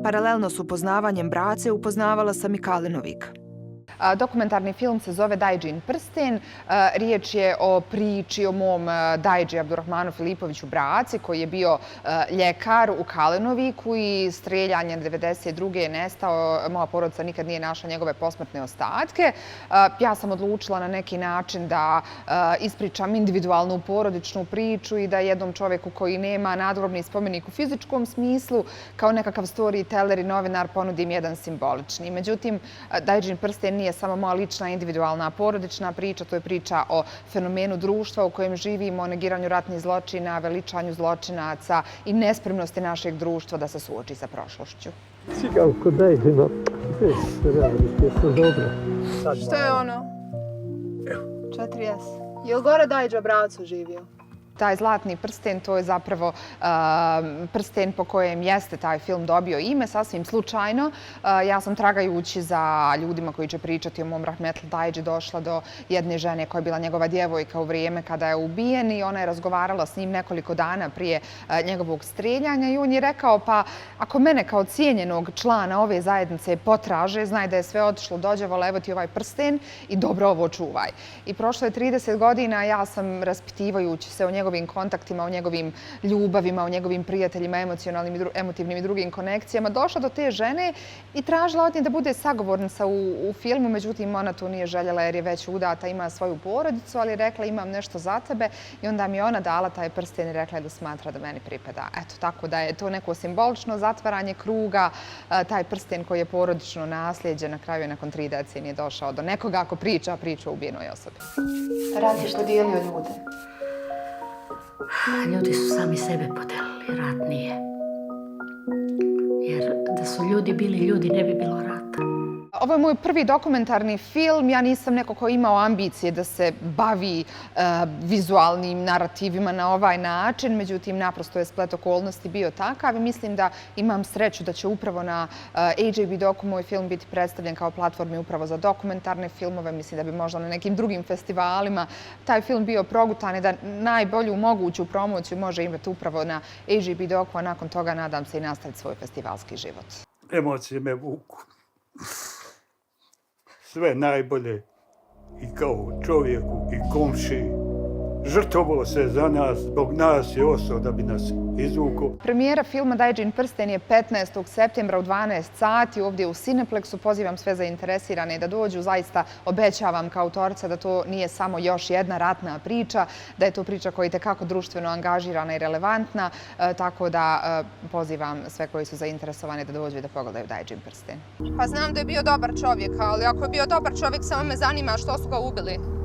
Paralelno s upoznavanjem brace upoznavala sam i Kalinovik. Dokumentarni film se zove Dajđin prsten. Riječ je o priči o mom Dajđi Abdurrahmanu Filipoviću braci koji je bio ljekar u Kalinoviku i streljanjem 92. je nestao. Moja porodica nikad nije našla njegove posmrtne ostatke. Ja sam odlučila na neki način da ispričam individualnu porodičnu priču i da jednom čovjeku koji nema nadgrobni spomenik u fizičkom smislu kao nekakav storyteller i novinar ponudim jedan simbolični. Međutim, Dajđin prsten nije samo moja lična, individualna, porodična priča, to je priča o fenomenu društva u kojem živimo, o negiranju ratnih zločina, veličanju zločinaca i nespremnosti našeg društva da se suoči sa prošlošću. Ciganko, daj vino. Gdje se radi, gdje se dobro. Što je ono? 4S. Je li gore Dajđa braco živio? Taj zlatni prsten, to je zapravo prsten po kojem jeste taj film dobio ime, sasvim slučajno. Ja sam tragajući za ljudima koji će pričati o mom Rahmetli Dajđi došla do jedne žene koja je bila njegova djevojka u vrijeme kada je ubijen i ona je razgovarala s njim nekoliko dana prije njegovog streljanja i on je rekao pa ako mene kao cijenjenog člana ove zajednice potraže, znaj da je sve otišlo dođevala, evo ti ovaj prsten i dobro ovo čuvaj. I prošlo je 30 godina, ja sam raspitivajući se o njegovim kontaktima, o njegovim ljubavima, o njegovim prijateljima, emocionalnim, emotivnim i drugim konekcijama, došla do te žene i tražila od nje da bude sagovornica u filmu, međutim ona to nije željela jer je već udata, ima svoju porodicu, ali je rekla imam nešto za tebe i onda mi je ona dala taj prsten i rekla je da smatra da meni pripada. Eto, tako da je to neko simbolično zatvaranje kruga, taj prsten koji je porodično nasljeđe, na kraju je nakon 3 decenije došao do nekoga ako priča priču o ubijenoj osobi. Rat je podijelio ljude. Ljudi su sami sebe podelili, rat nije. Jer da su ljudi bili ljudi, ne bi bilo rata. Ovo je moj prvi dokumentarni film. Ja nisam neko ko je imao ambicije da se bavi vizualnim narativima na ovaj način. Međutim, naprosto je splet okolnosti bio takav i mislim da imam sreću da će upravo na AJB Doku moj film biti predstavljen kao platformi upravo za dokumentarne filmove. Mislim da bi možda na nekim drugim festivalima taj film bio progutan i da najbolju moguću promociju može imati upravo na AJB Doku, a nakon toga nadam se i nastaviti svoj festivalski život. Emocije me vuku. Sve najbolje i kao čovjeku i komši. Žrtvovao se za nas, zbog nas je ostao da bi nas izvukao. Premijera filma Dajđin prsten je 15. septembra u 12 sati ovdje u Cineplexu. Pozivam sve zainteresirane da dođu. Zaista obećavam kao autorica da to nije samo još jedna ratna priča, da je to priča koja je itekako društveno angažirana i relevantna. Tako da pozivam sve koji su zainteresovani da dođu i da pogledaju Dajđin prsten. Pa znam da je bio dobar čovjek, ali ako je bio dobar čovjek, samo me zanima što su ga ubili.